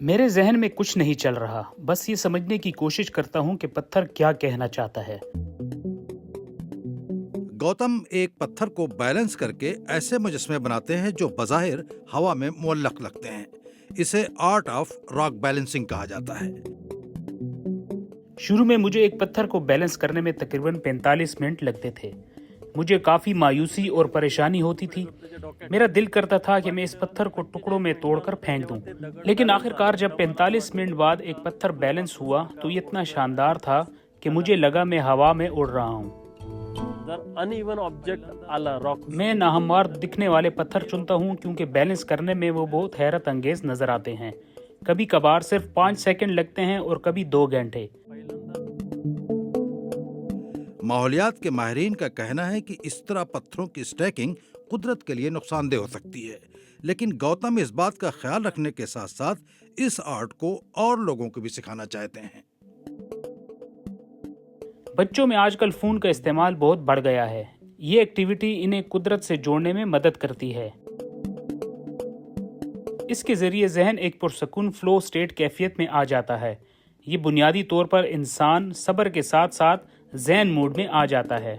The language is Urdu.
میرے ذہن میں کچھ نہیں چل رہا، بس یہ سمجھنے کی کوشش کرتا ہوں کہ پتھر کیا کہنا چاہتا ہے۔ گوتم ایک پتھر کو بیلنس کر کے ایسے مجسمے بناتے ہیں جو بظاہر ہوا میں معلق لگتے ہیں۔ اسے آرٹ آف راک بیلنسنگ کہا جاتا ہے۔ شروع میں مجھے ایک پتھر کو بیلنس کرنے میں تقریباً 45 منٹ لگتے تھے۔ مجھے کافی مایوسی اور پریشانی ہوتی تھی۔ میرا دل کرتا تھا کہ میں اس پتھر کو ٹکڑوں میں توڑ کر پھینک دوں، لیکن آخر کار جب 45 منٹ بعد ایک پتھر بیلنس ہوا تو یہ اتنا شاندار تھا کہ مجھے لگا میں ہوا میں اڑ رہا ہوں۔ میں ناہموار دکھنے والے پتھر چنتا ہوں کیونکہ بیلنس کرنے میں وہ بہت حیرت انگیز نظر آتے ہیں۔ کبھی کبھار صرف 5 سیکنڈ لگتے ہیں اور کبھی 2 گھنٹے۔ ماحولیات کے ماہرین کا کہنا ہے کہ اس طرح پتھروں کی اسٹیکنگ قدرت کے لیے نقصان دہ ہو سکتی ہے، لیکن گوتم اس بات کا خیال رکھنے کے ساتھ ساتھ اس آرٹ کو اور لوگوں کو بھی سکھانا چاہتے ہیں۔ بچوں میں آج کل فون کا استعمال بہت بڑھ گیا ہے۔ یہ ایکٹیویٹی انہیں قدرت سے جوڑنے میں مدد کرتی ہے۔ اس کے ذریعے ذہن ایک پرسکون فلو سٹیٹ کیفیت میں آ جاتا ہے۔ یہ بنیادی طور پر انسان صبر کے ساتھ ساتھ ذہن موڈ میں آ جاتا ہے۔